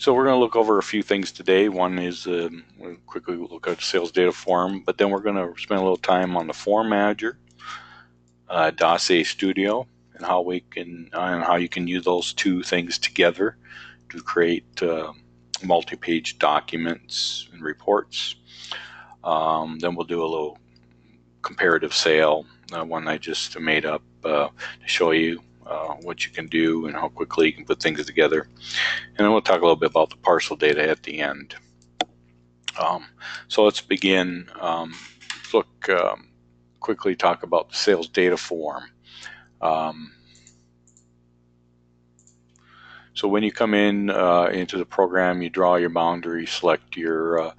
So we're going to look over a few things today. One is we'll quickly look at the sales data form, but then we're going to spend a little time on the form manager, Dossier Studio, and how you can use those two things together to create multi-page documents and reports. Then we'll do a little comparative sale, one I just made up to show you what you can do and how quickly you can put things together. And then we'll talk a little bit about the parcel data at the end. So let's begin. Quickly talk about the sales data form. So when you come in into the program, you draw your boundary, select your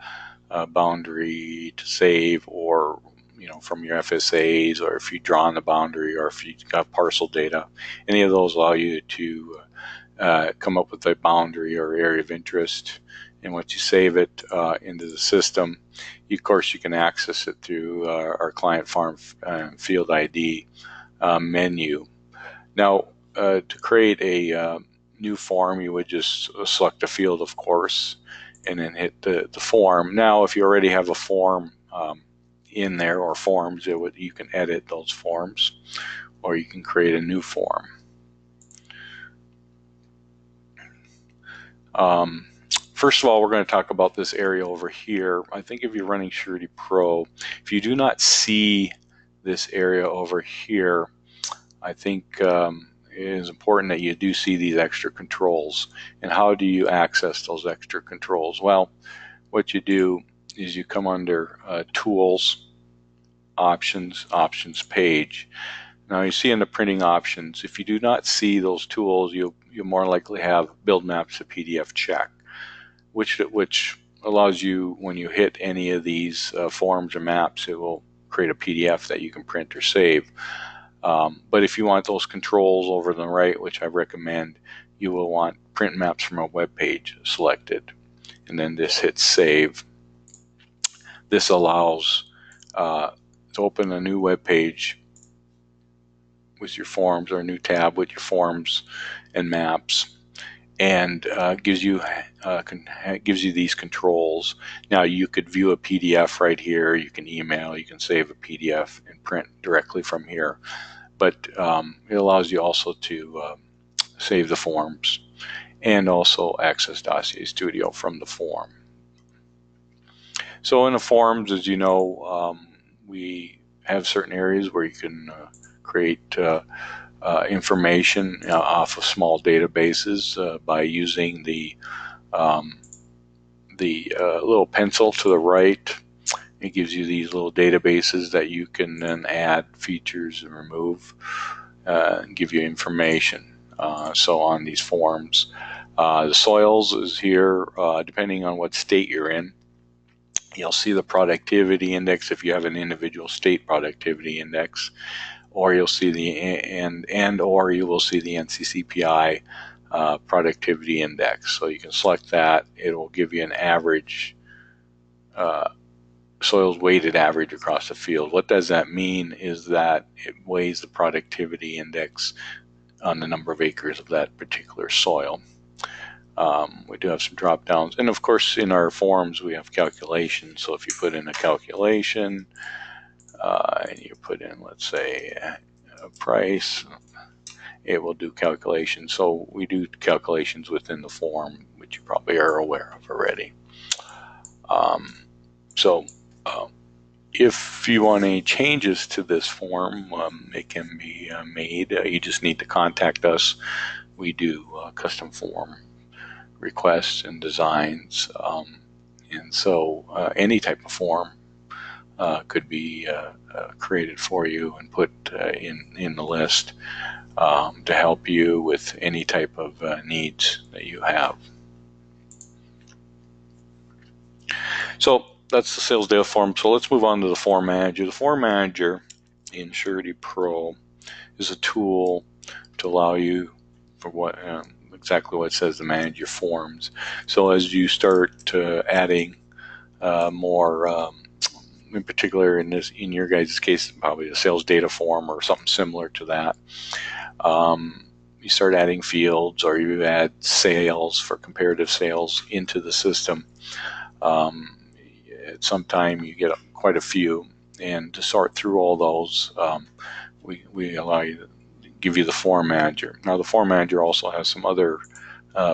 boundary to save, or from your FSAs, or if you draw on the boundary, or if you've got parcel data. Any of those allow you to come up with a boundary or area of interest. And once you save it into the system, of course you can access it through our client farm field ID menu. Now to create a new form, you would just select a field, of course, and then hit the form. Now if you already have a form in there, or forms, you can edit those forms, or you can create a new form. First of all, we're going to talk about this area over here. I think if you're running Surety Pro, if you do not see this area over here, I think it is important that you do see these extra controls. And how do you access those extra controls? Well, what you do is you come under Tools, Options page. Now you see in the printing options, if you do not see those tools, you'll more likely have Build Maps to PDF check, which allows you, when you hit any of these forms or maps, it will create a PDF that you can print or save. But if you want those controls over on the right, which I recommend, you will want Print Maps from a web page selected, and then this hits Save. This allows to open a new web page with your forms, or a new tab with your forms and maps, and gives you these controls. Now you could view a PDF right here, you can email, you can save a PDF and print directly from here, but it allows you also to save the forms and also access Dossier Studio from the form. So in the forms, as you know, we have certain areas where you can create information off of small databases by using the little pencil to the right. It gives you these little databases that you can then add features and remove and give you information. So on these forms, the soils is here. Depending on what state you're in, you'll see the productivity index if you have an individual state productivity index, or you'll see or you will see the NCCPI productivity index. So you can select that. It will give you an average, soils weighted average across the field. What does that mean is that it weighs the productivity index on the number of acres of that particular soil. We do have some drop downs, and of course in our forms we have calculations. So if you put in a calculation and you put in, let's say, a price, it will do calculations. So we do calculations within the form, which you probably are aware of already. If you want any changes to this form, it can be made. You just need to contact us. We do custom form requests and designs, and so any type of form could be created for you and put in the list to help you with any type of needs that you have. So that's the sales data form. So let's move on to the form manager. The form manager in Surety Pro is a tool to allow you for exactly what it says, to manage your forms. So as you start adding more, in particular in your guys' case, probably a sales data form or something similar to that, you start adding fields, or you add sales for comparative sales into the system, at some time you get quite a few, and to sort through all those, we allow you to give you the form manager. Now the form manager also has some other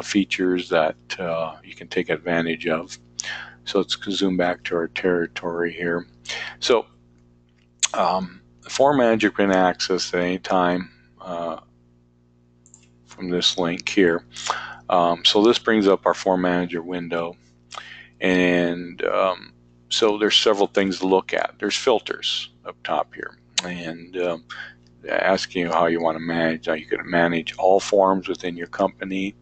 features that you can take advantage of. So let's zoom back to our territory here. So the form manager can access at any time from this link here. So this brings up our form manager window, and so there's several things to look at. There's filters up top here, and asking you how you want to manage. Now you can manage all forms within your company.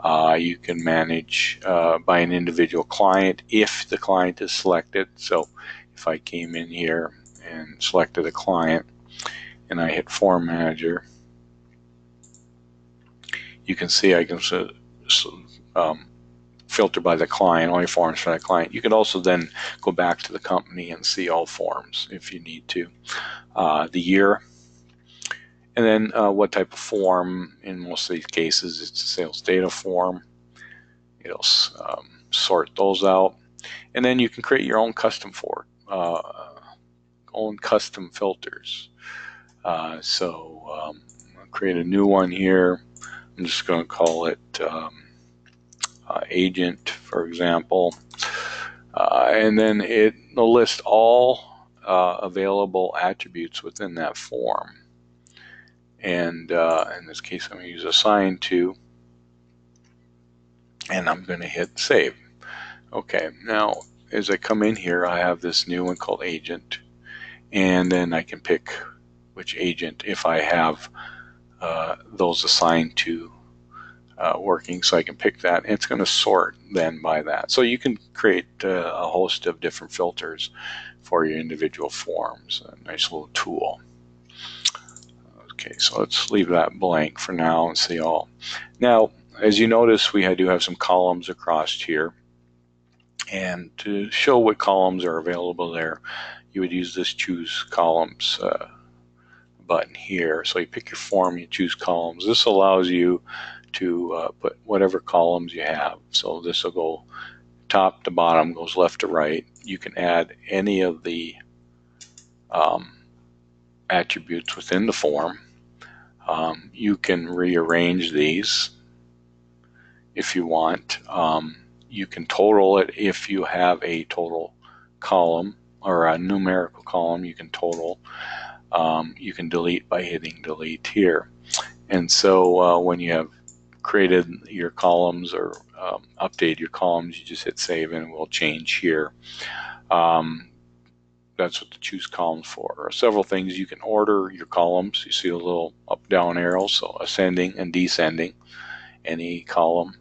You can manage by an individual client if the client is selected. So if I came in here and selected a client and I hit form manager, you can see I can filter by the client, only forms for that client. You can also then go back to the company and see all forms if you need to. The year, and then what type of form. In most of these cases, it's a sales data form. It'll sort those out, and then you can create your own custom custom filters. So I'll create a new one here. I'm just going to call it agent, for example, and then it'll list all available attributes within that form. And in this case, I'm going to use assign to, and I'm going to hit save. Okay, now as I come in here, I have this new one called agent, and then I can pick which agent if I have those assigned to working, so I can pick that, and it's going to sort then by that. So you can create a host of different filters for your individual forms. A nice little tool. Okay, so let's leave that blank for now and see all. Now, as you notice, we do have some columns across here, and to show what columns are available there, you would use this choose columns button here. So you pick your form, you choose columns. This allows you to put whatever columns you have. So this will go top to bottom, goes left to right. You can add any of the attributes within the form. You can rearrange these if you want. You can total it if you have a total column or a numerical column. You can total. You can delete by hitting delete here. And so when you have created your columns or updated your columns, you just hit save and it will change here. That's what the choose columns for. Several things. You can order your columns. You see a little up down arrow, so ascending and descending. Any column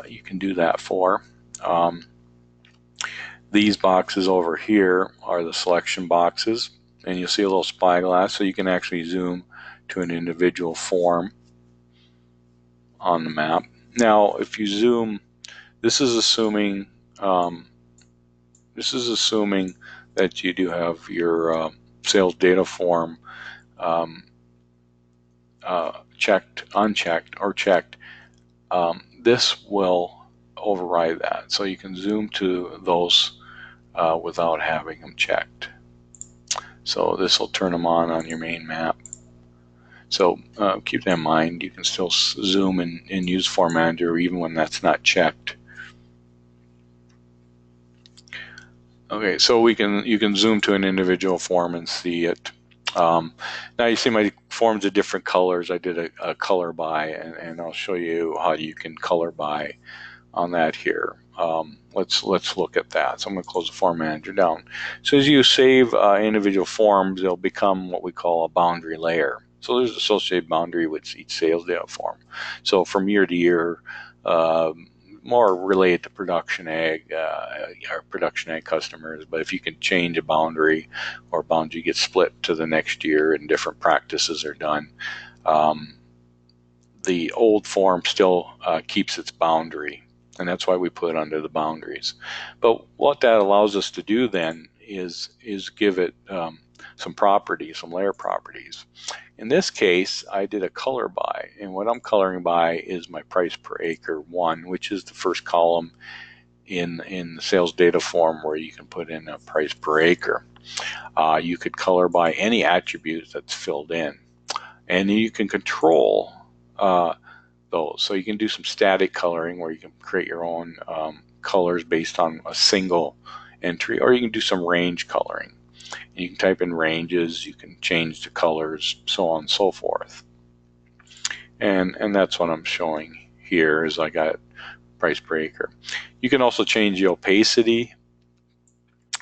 you can do that for. These boxes over here are the selection boxes, and you'll see a little spyglass, so you can actually zoom to an individual form on the map. Now if you zoom, this is assuming that you do have your sales data form checked, unchecked, or checked. This will override that, so you can zoom to those without having them checked. So this will turn them on your main map. So keep that in mind. You can still zoom and use Form Manager even when that's not checked. Okay, so you can zoom to an individual form and see it. Now you see my forms are different colors. I did a color by, and I'll show you how you can color by on that here. Let's look at that. So I'm going to close the Form Manager down. So as you save individual forms, they'll become what we call a boundary layer. So there's an associated boundary with each sales data form. So from year to year, more related to production ag, our production ag customers, but if you can change a boundary, or boundary gets split to the next year and different practices are done, the old form still keeps its boundary, and that's why we put it under the boundaries. But what that allows us to do then is give it some properties, some layer properties. In this case, I did a color by, and what I'm coloring by is my price per acre 1, which is the first column in the sales data form where you can put in a price per acre. You could color by any attribute that's filled in, and you can control those. So you can do some static coloring where you can create your own colors based on a single entry, or you can do some range coloring. You can type in ranges, you can change the colors, so on and so forth. And that's what I'm showing here is I got price per acre. You can also change the opacity.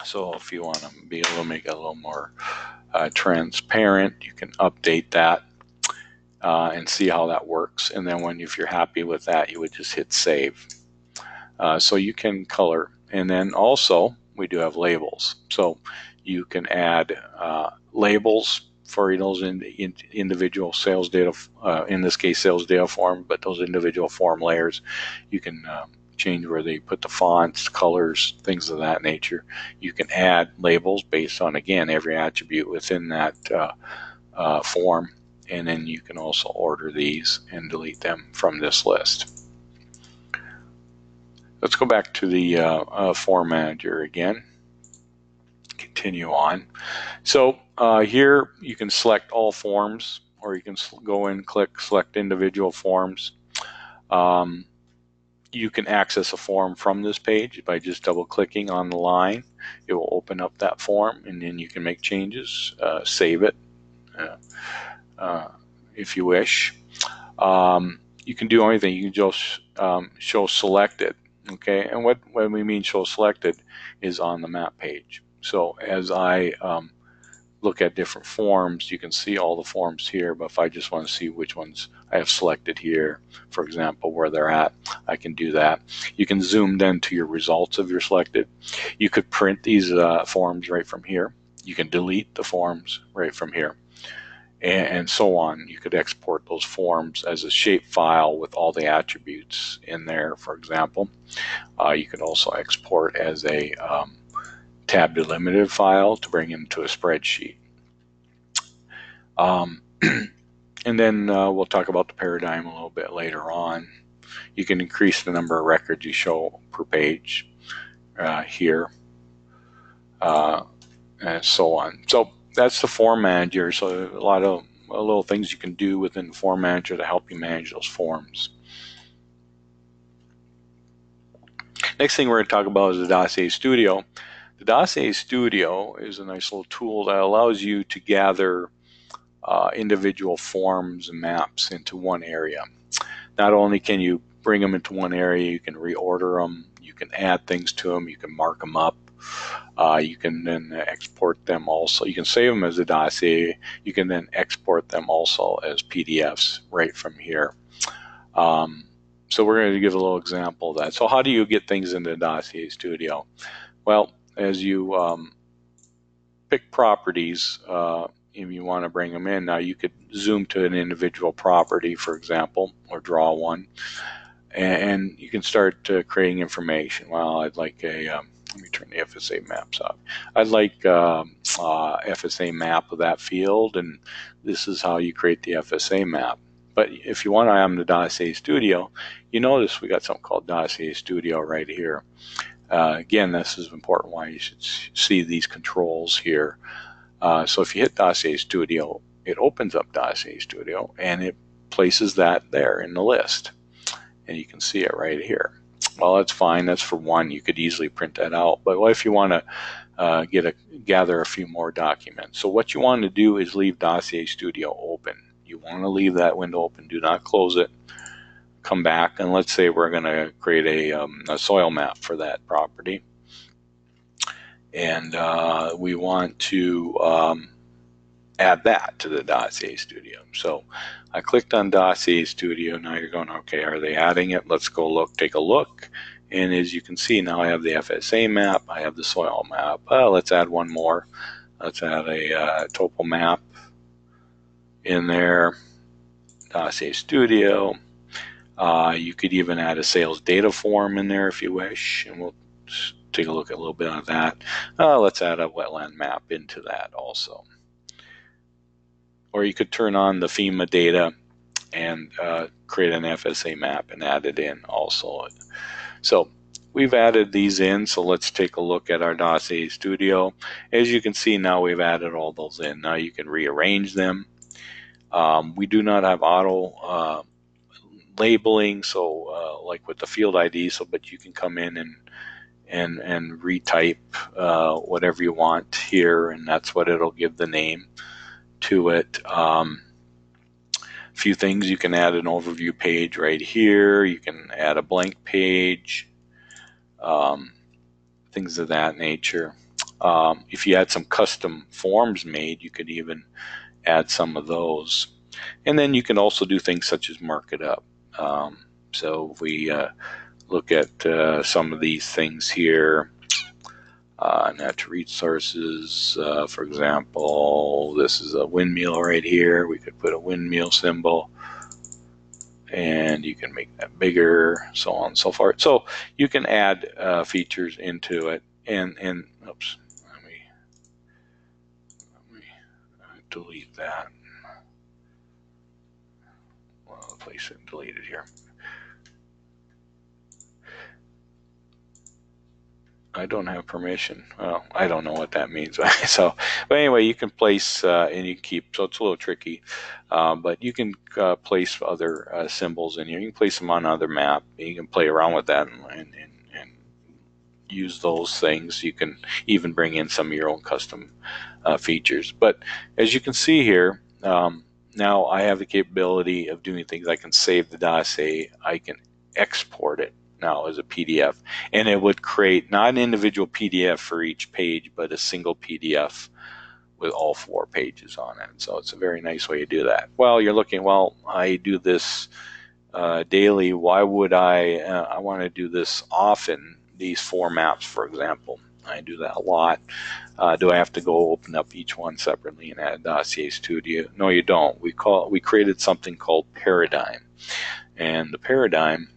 So if you want to be able to make it a little more transparent, you can update that and see how that works. And then if you're happy with that, you would just hit save. So you can color. And then also we do have labels. So you can add labels for those individual sales data, in this case sales data form, but those individual form layers, you can change where they put the fonts, colors, things of that nature. You can add labels based on, again, every attribute within that form, and then you can also order these and delete them from this list. Let's go back to the form manager again. Continue on. So here you can select all forms, or you can go in, click, select individual forms. You can access a form from this page by just double clicking on the line. It will open up that form, and then you can make changes, save it if you wish. You can do anything. You can just show selected. Okay, and what we mean show selected is on the map page. So as I look at different forms, you can see all the forms here, but if I just want to see which ones I have selected here, for example, where they're at, I can do that. You can zoom then to your results of your selected. You could print these forms right from here. You can delete the forms right from here, and so on. You could export those forms as a shape file with all the attributes in there, for example. You could also export as a tab delimited file to bring into a spreadsheet. And then we'll talk about the paradigm a little bit later on. You can increase the number of records you show per page here, and so on. So that's the form manager. So a lot of little things you can do within the form manager to help you manage those forms. Next thing we're going to talk about is the Dossier Studio. The Dossier Studio is a nice little tool that allows you to gather individual forms and maps into one area. Not only can you bring them into one area, you can reorder them, you can add things to them, you can mark them up, you can then export them also. You can save them as a dossier, you can then export them also as PDFs right from here. So we're going to give a little example of that. So how do you get things into Dossier Studio? Well, as you pick properties, if you want to bring them in, now you could zoom to an individual property, for example, or draw one, and you can start creating information. Well, I'd like a, let me turn the FSA maps off. I'd like FSA map of that field, and this is how you create the FSA map. But if you want to have the Dossier Studio, you notice we got something called Dossier Studio right here. Again, this is important why you should see these controls here. So if you hit Dossier Studio, it opens up Dossier Studio and it places that there in the list. And you can see it right here. Well, that's fine. That's for one. You could easily print that out. But what if you want to gather a few more documents? So what you want to do is leave Dossier Studio open. You want to leave that window open. Do not close it. Come back, and let's say we're going to create a soil map for that property. And we want to add that to the Dossier Studio. So I clicked on Dossier Studio. Now you're going, okay, are they adding it? Let's go look, take a look. And as you can see, now I have the FSA map, I have the soil map. Let's add one more. Let's add a topo map in there, Dossier Studio. You could even add a sales data form in there if you wish, and we'll take a look at a little bit of that. Let's add a wetland map into that also. Or you could turn on the FEMA data and create an FSA map and add it in also. So we've added these in, so let's take a look at our Dossier Studio. As you can see, now we've added all those in. Now you can rearrange them. We do not have auto labeling, so like with the field ID, but you can come in and retype whatever you want here, and that's what it'll give the name to it. Few things, you can add an overview page right here, you can add a blank page, things of that nature. If you had some custom forms made, you could even add some of those. And then you can also do things such as mark it up. So if we look at some of these things here, natural resources, for example, this is a windmill right here. We could put a windmill symbol, and you can make that bigger, so on and so forth. So you can add features into it, and oops, let me delete that. Well, place it deleted here. I don't have permission. Well, I don't know what that means. So, but anyway, you can place and you can keep. So it's a little tricky, but you can place other symbols in here. You can place them on another map. You can play around with that and use those things. You can even bring in some of your own custom features. But as you can see here, now I have the capability of doing things. I can save the dossier. I can export it now as a PDF, and it would create not an individual PDF for each page, but a single PDF with all 4 pages on it. So it's a very nice way to do that. Well, you're looking, well, I do this daily. Why would I want to do this often? These 4 maps, for example, I do that a lot. Do I have to go open up each one separately and add Dossier Studio? No, you don't. We created something called Paradigm, and the Paradigm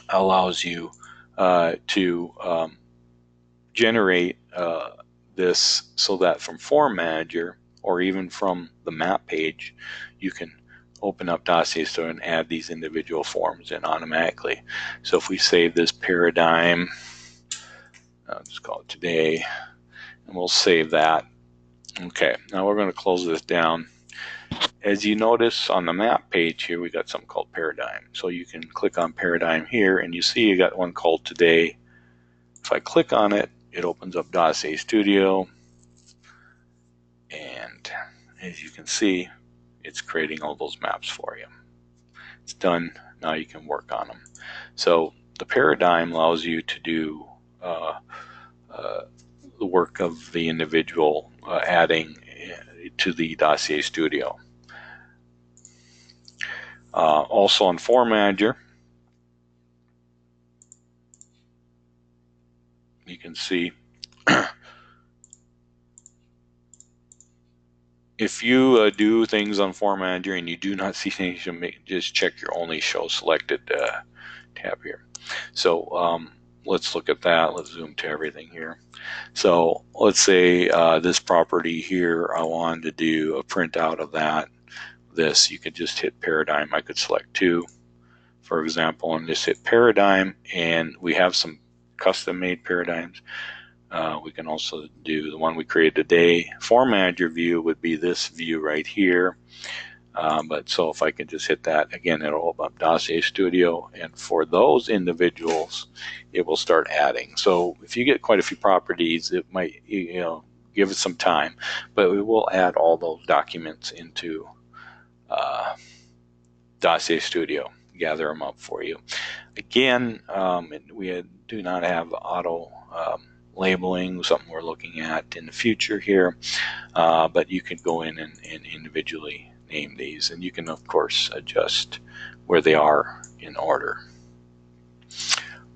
allows you to generate this so that from Form Manager or even from the map page, you can open up Dossier Studio and add these individual forms in automatically. So if we save this Paradigm, I'll just call it today, and we'll save that. Okay, now we're going to close this down. As you notice on the map page here, we got something called Paradigm. So you can click on Paradigm here, and you see you got one called Today. If I click on it, it opens up Dossier Studio, and as you can see, it's creating all those maps for you. It's done. Now you can work on them. So the Paradigm allows you to do the work of the individual adding to the Dossier Studio. Also on Form Manager, you can see if you do things on Form Manager and you do not see things, just check your Only Show Selected tab here. So let's look at that. Let's zoom to everything here. So let's say this property here, I wanted to do a printout of that. This, you could just hit Paradigm. I could select 2, for example, and just hit Paradigm, and we have some custom made paradigms. We can also do the one we created today. Form Manager view would be this view right here. But so if I can just hit that, again, it'll open up Dossier Studio, and for those individuals, it will start adding. So if you get quite a few properties, it might, give it some time, but we will add all those documents into Dossier Studio, gather them up for you. Again, we do not have auto labeling, something we're looking at in the future here, but you can go in and individually name these, and you can of course adjust where they are in order.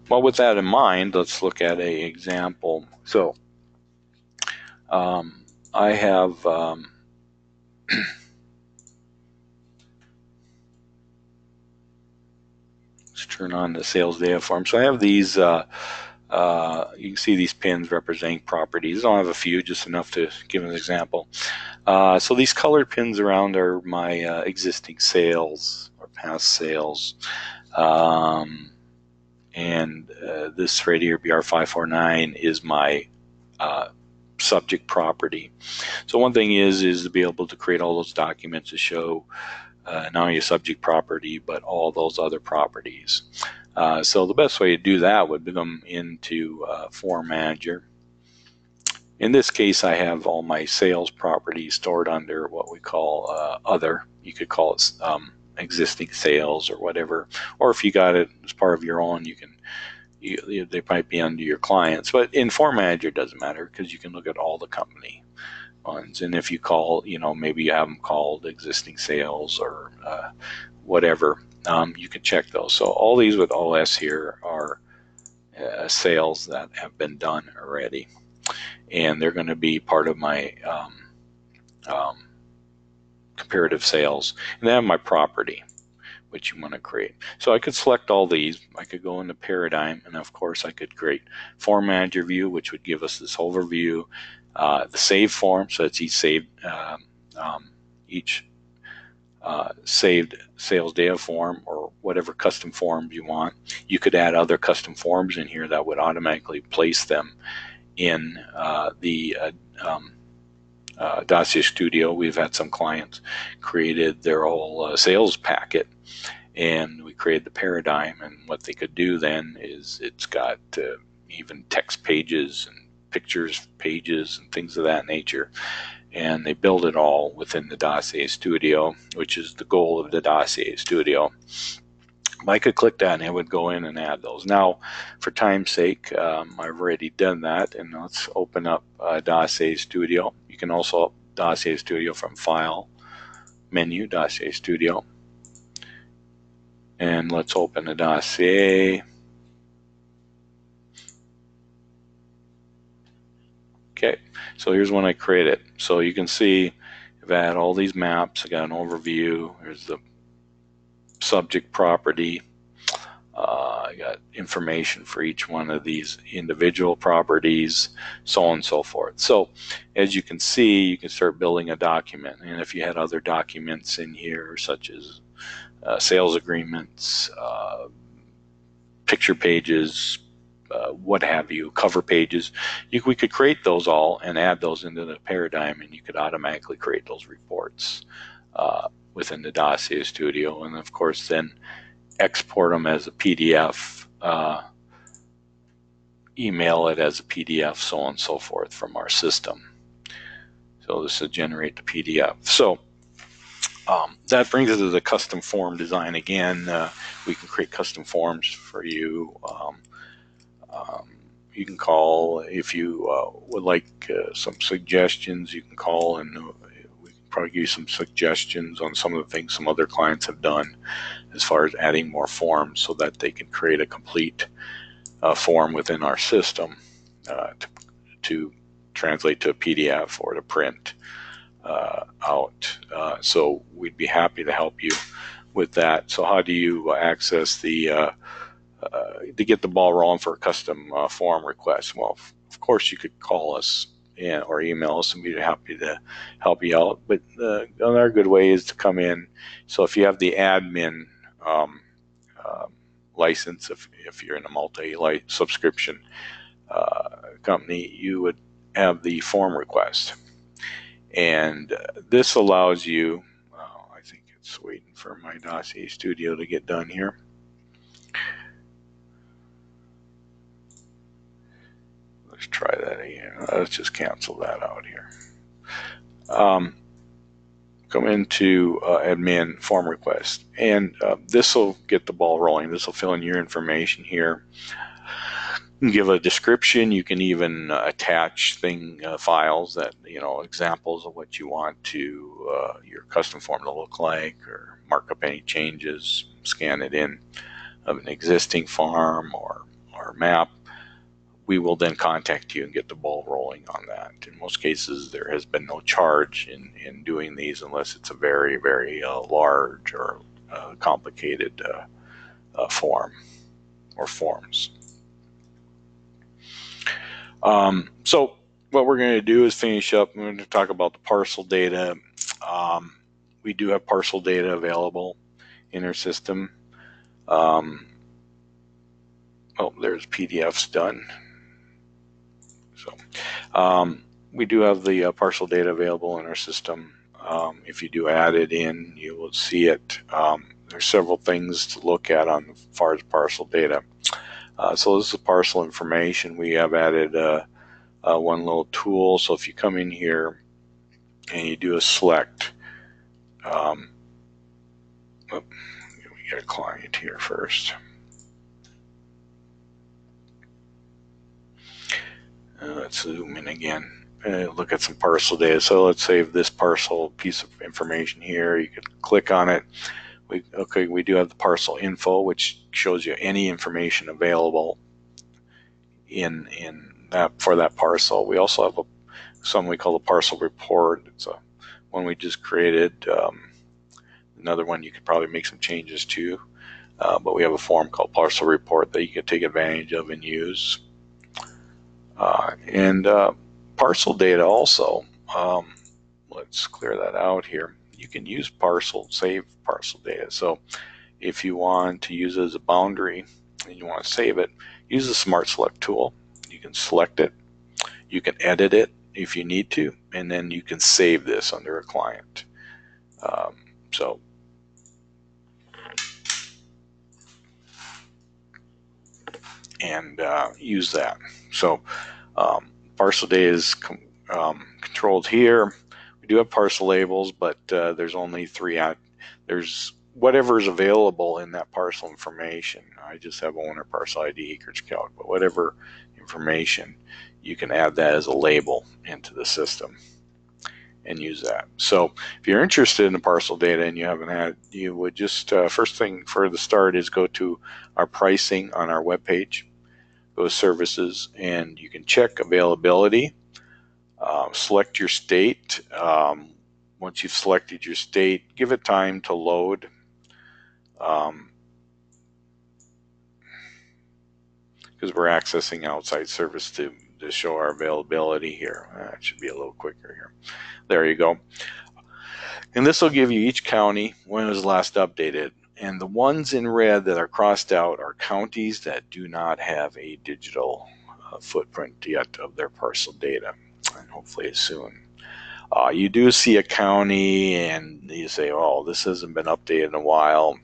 Well, with that in mind, let's look at an example. So I have let's turn on the sales data form. So I have these You can see these pins representing properties. I don't have a few, just enough to give an example. So these colored pins around are my existing sales or past sales. And this right here, BR549, is my subject property. So one thing is to be able to create all those documents to show not only your subject property, but all those other properties. So the best way to do that would be come into Form Manager. In this case, I have all my sales properties stored under what we call Other. You could call it existing sales or whatever. Or if you got it as part of your own, you can. They might be under your clients, but in Form Manager it doesn't matter because you can look at all the company ones. And if you call, maybe you have them called existing sales or whatever, you can check those. So all these with OS here are sales that have been done already, and they're going to be part of my comparative sales. And then I have my property, which you want to create. So I could select all these. I could go into Paradigm, and of course I could create Form Manager View, which would give us this overview. The Save form, so it's each saved sales data form or whatever custom forms you want. You could add other custom forms in here that would automatically place them in the Dossier Studio. We've had some clients created their whole sales packet, and we created the paradigm, and what they could do then is it's got even text pages and pictures pages and things of that nature, and they build it all within the Dossier Studio, which is the goal of the Dossier Studio. I could click that and it would go in and add those. Now, for time's sake, I've already done that, and let's open up Dossier Studio. You can also Dossier Studio from File, Menu, Dossier Studio. And let's open the dossier. Okay, so here's when I created. So you can see I've had all these maps. I got an overview. Here's the subject property. I got information for each one of these individual properties, so on and so forth. So as you can see, you can start building a document. And if you had other documents in here, such as sales agreements, picture pages, what have you, cover pages, we could create those all and add those into the paradigm, and you could automatically create those reports within the Dossier Studio, and of course then export them as a PDF, email it as a PDF, so on and so forth from our system. So this will generate the PDF. So that brings us to the custom form design again. We can create custom forms for you. You can call if you would like some suggestions. You can call, and we can probably give you some suggestions on some of the things some other clients have done as far as adding more forms so that they can create a complete form within our system to translate to a PDF or to print out. So we'd be happy to help you with that. So how do you access the to get the ball rolling for a custom form request? Well, of course you could call us or email us, and we'd be happy to help you out. But another good way is to come in. So if you have the admin license, if you're in a multi-subscription company, you would have the form request. And this allows you, I think it's waiting for my Dossier Studio to get done here. Let's try that again. Let's just cancel that out here. Come into admin form request, and this will get the ball rolling. This will fill in your information here. You can give a description. You can even attach files that, examples of what you want to your custom form to look like, or mark up any changes, scan it in of an existing form or map. We will then contact you and get the ball rolling on that. In most cases, there has been no charge in doing these unless it's a very, very large or complicated form or forms. So what we're going to do is finish up. We're going to talk about the parcel data. We do have parcel data available in our system. Oh, there's PDFs done. So we do have the parcel data available in our system. If you do add it in, you will see it. There's several things to look at on as far as parcel data. So this is parcel information. We have added one little tool. So if you come in here and you do a select, we get a client here first. Let's zoom in again. Look at some parcel data. So let's save this parcel piece of information here. You could click on it. We do have the parcel info, which shows you any information available in that for that parcel. We also have something we call the Parcel Report. It's a one we just created. Another one you could probably make some changes to, but we have a form called Parcel Report that you can take advantage of and use. And parcel data also. Let's clear that out here. You can use save parcel data. So if you want to use it as a boundary and you want to save it, use the Smart Select tool. You can select it. You can edit it if you need to, and then you can save this under a client. Use that. So parcel data is controlled here. We do have parcel labels, but there's only 3 there's whatever is available in that parcel information. I just have owner, parcel ID, acreage calc, but whatever information, you can add that as a label into the system and use that. So if you're interested in the parcel data and you haven't had, you would just first thing for the start is go to our pricing on our webpage, go to services, and you can check availability. Select your state. Once you've selected your state, give it time to load. Because we're accessing outside service to show our availability here. It should be a little quicker here. There you go. And this will give you each county when it was last updated. And the ones in red that are crossed out are counties that do not have a digital footprint yet of their parcel data, and hopefully soon. You do see a county and you say, oh, this hasn't been updated in a while.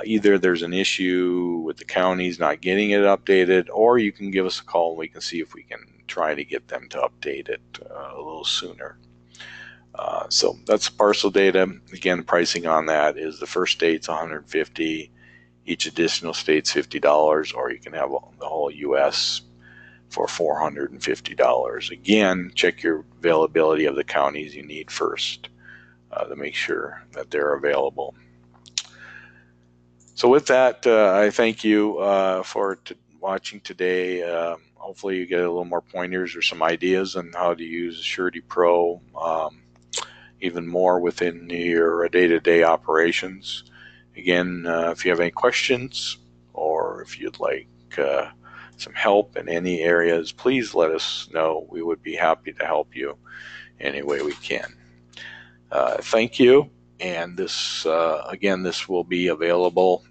Either there's an issue with the counties not getting it updated, or you can give us a call and we can see if we can try to get them to update it a little sooner. So that's parcel data. Again, the pricing on that is the first state's $150, each additional state's $50, or you can have the whole U.S. for $450. Again, check your availability of the counties you need first to make sure that they're available. So with that, I thank you for watching today. Hopefully you get a little more pointers or some ideas on how to use Surety Pro even more within your day-to-day operations. Again, if you have any questions or if you'd like some help in any areas, please let us know. We would be happy to help you any way we can. Thank you. And this, again, this will be available